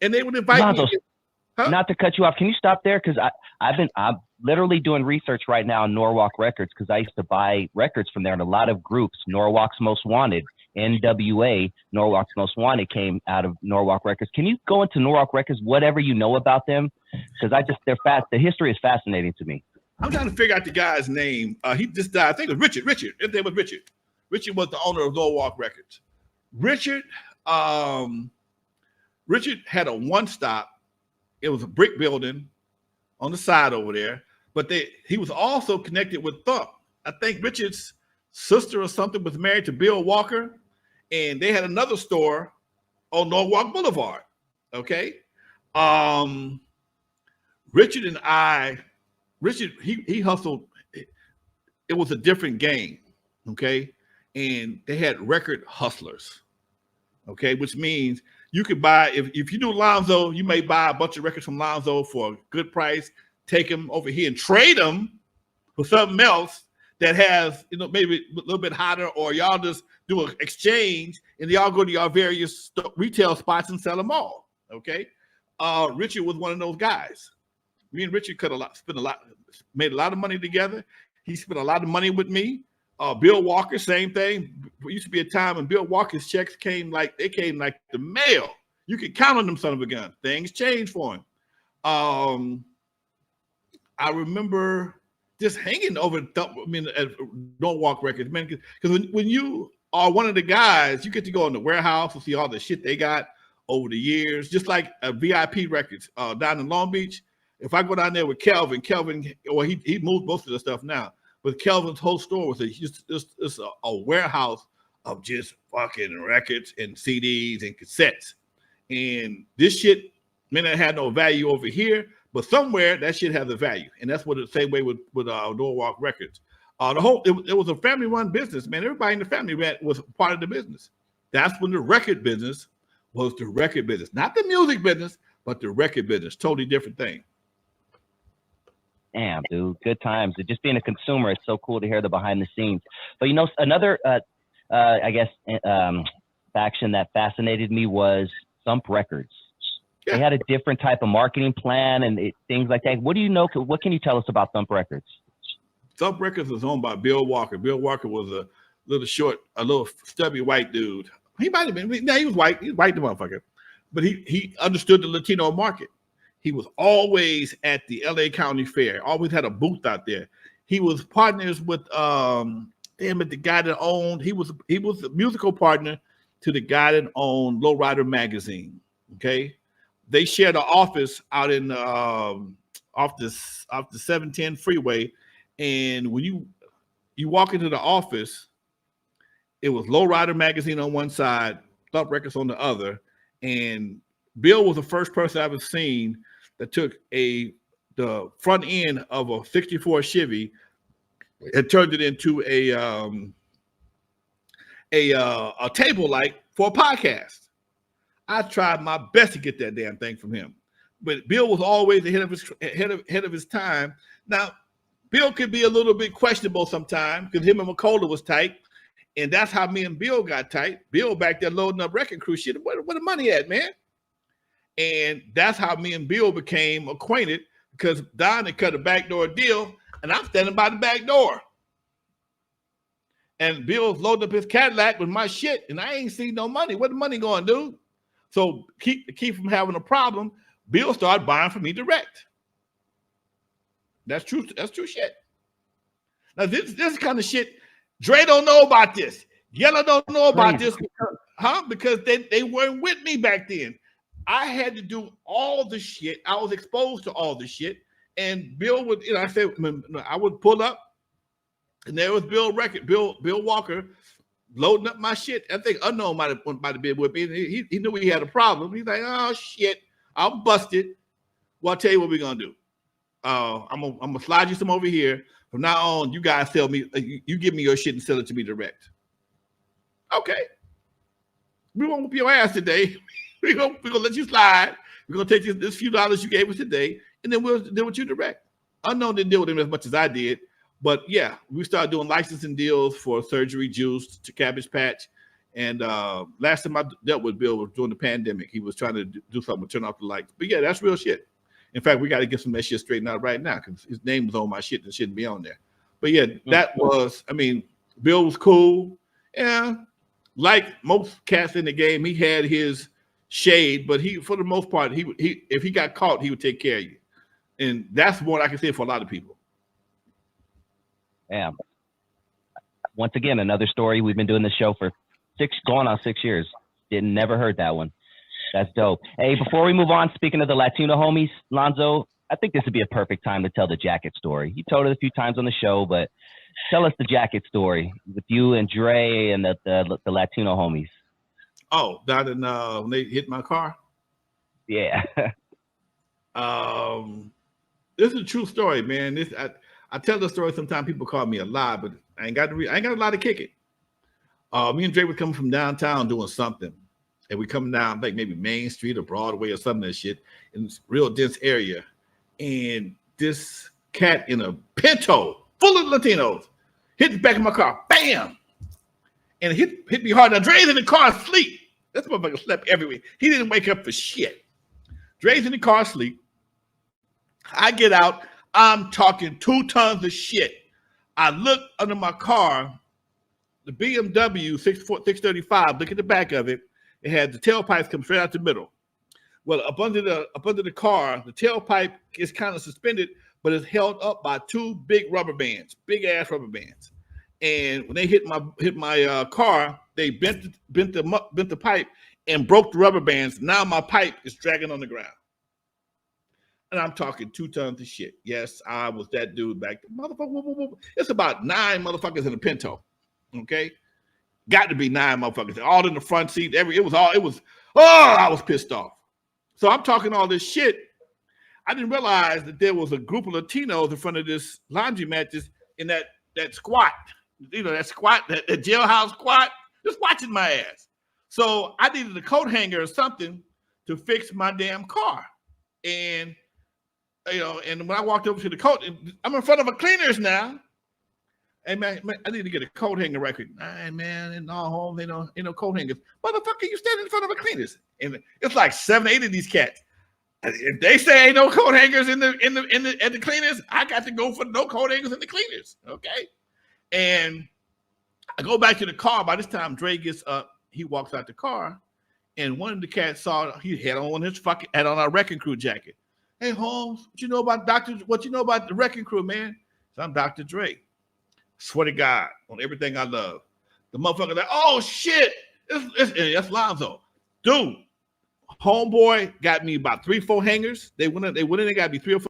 and they would invite Lonzo, me. Huh? not to cut you off, can you stop there? Because I'm literally doing research right now on Norwalk Records because I used to buy records from there, and a lot of groups, Norwalk's Most Wanted, N.W.A, Norwalk's Most Wanted came out of Norwalk Records. Can you go into Norwalk Records, whatever you know about them? Because the history is fascinating to me. I'm trying to figure out the guy's name. He just died. I think it was Richard. His name was Richard. Richard was the owner of Norwalk Records. Richard, Richard had a one stop. It was a brick building on the side over there, but he was also connected with Thump. I think Richard's sister or something was married to Bill Walker, and they had another store on Norwalk Boulevard. Okay. Richard and I, he hustled. It was a different game. Okay. And they had record hustlers. Okay. Which means you could buy, if you do Lonzo, you may buy a bunch of records from Lonzo for a good price, take them over here and trade them for something else that has, maybe a little bit hotter, or y'all just do an exchange and y'all go to your various retail spots and sell them all. Okay. Richard was one of those guys. Me and Richard made a lot of money together. He spent a lot of money with me. Bill Walker, same thing. There used to be a time when Bill Walker's checks came like the mail. You could count on them son of a gun. Things changed for him. I remember just hanging over at Norwalk Records, man. Because when you are one of the guys, you get to go in the warehouse and see all the shit they got over the years. Just like VIP Records down in Long Beach. If I go down there with Kelvin, or he moved most of the stuff now. But Kelvin's whole store was just a warehouse of just fucking records and CDs and cassettes. And this shit may not have no value over here, but somewhere that shit has a value. And that's what the same way with Norwalk Records. It was a family-run business, man. Everybody in the family was part of the business. That's when the record business was the record business. Not the music business, but the record business. Totally different thing. Damn, dude, good times. Just being a consumer, it's so cool to hear the behind the scenes. But another, I guess, faction that fascinated me was Thump Records. Yeah. They had a different type of marketing plan and things like that. What do you know? What can you tell us about Thump Records? Thump Records was owned by Bill Walker. Bill Walker was a little stubby white dude. He might have been. No, he was white. He was white, the motherfucker. But he understood the Latino market. He was always at the LA County Fair, always had a booth out there. He was partners with the guy that owned, he was a musical partner to the guy that owned Lowrider magazine. Okay. They shared an office out in off the 710 freeway. And when you walk into the office, it was Lowrider magazine on one side, Thump Records on the other. And Bill was the first person I've ever seen that took the front end of a 64 Chevy and turned it into a table light for a podcast. I tried my best to get that damn thing from him, but Bill was always ahead of his time. Now, Bill could be a little bit questionable sometimes because him and Michel'le was tight, and that's how me and Bill got tight. Bill back there loading up Wrecking Crew shit. Where the money at, man? And that's how me and Bill became acquainted because Don had cut a backdoor deal and I'm standing by the back door. And Bill's loading up his Cadillac with my shit and I ain't seen no money. Where the money going, dude? So keep from having a problem, Bill started buying from me direct. That's true. That's true shit. Now this kind of shit, Dre don't know about this. Yella don't know about this because they weren't with me back then. I had to do all the shit. I was exposed to all the shit. And Bill would, I said, I would pull up and there was Bill Walker loading up my shit. I think Unknown might have been with me. He knew he had a problem. He's like, oh shit, I'm busted. Well, I'll tell you what we're gonna do. I'm gonna slide you some over here. From now on, you guys sell me, you give me your shit and sell it to me direct. Okay. We won't whoop your ass today. We're gonna let you slide. We're gonna take this few dollars you gave us today, and then we'll deal with you direct. Unknown didn't deal with him as much as I did, but yeah, we started doing licensing deals for Surgery Juice to Cabbage Patch, And last time I dealt with Bill was during the pandemic. He was trying to do something to turn off the lights. But yeah, that's real shit. In fact, we got to get some of that shit straightened out right now because his name was on my shit and shouldn't be on there. But yeah, that was, I mean, Bill was cool. Yeah, like most cats in the game, he had his shade, but he, for the most part, he if he got caught, he would take care of you. And that's what I can say for a lot of people. Damn. Once again, another story. We've been doing this show for going on 6 years. Never heard that one. That's dope. Hey, before we move on, speaking of the Latino homies, Lonzo, I think this would be a perfect time to tell the jacket story. You told it a few times on the show, but tell us the jacket story with you and Dre and the Latino homies. Oh, down in when they hit my car? Yeah. This is a true story, man. This I tell the story. Sometimes people call me a lie, but I ain't got a lie to kick it. Me and Dre were coming from downtown doing something, and we coming down like maybe Main Street or Broadway or something and shit in this real dense area, and this cat in a Pinto full of Latinos hit the back of my car, bam, and it hit me hard. Now Dre's in the car asleep. This motherfucker slept everywhere. He didn't wake up for shit. Dre's in the car asleep. I get out. I'm talking 2 tons of shit. I look under my car, the BMW 635. Look at the back of it. It had the tailpipes come straight out the middle. Well, up under the car, the tailpipe is kind of suspended, but it's held up by 2 big rubber bands, big ass rubber bands. And when they hit my car, they bent the pipe and broke the rubber bands. Now my pipe is dragging on the ground. And I'm talking 2 tons of shit. Yes, I was that dude back there. Motherfucker, it's about 9 motherfuckers in a Pinto. Okay? Got to be 9 motherfuckers. All in the front seat. I was pissed off. So I'm talking all this shit. I didn't realize that there was a group of Latinos in front of this laundromat just in that squat. You know, that squat, that jailhouse squat, just watching my ass. So I needed a coat hanger or something to fix my damn car. And and when I walked over to the coat, I'm in front of a cleaners now. Hey man, I need to get a coat hanger right quick. Nah, man, in all homes, ain't no coat hangers. Motherfucker, you standing in front of a cleaners, and it's like 7, 8 of these cats. If they say ain't no coat hangers at the cleaners, I got to go for no coat hangers in the cleaners. Okay, and I go back to the car. By this time, Dre gets up. He walks out the car, and one of the cats saw he had on our Wrecking Crew jacket. Hey Holmes, what you know about the Wrecking Crew, man? So I'm Dr. Dre. Swear to God, on everything I love. The motherfucker like, oh shit, that's Lonzo. Dude, homeboy got me about 3, 4 hangers. They went in, they got me 3 or 4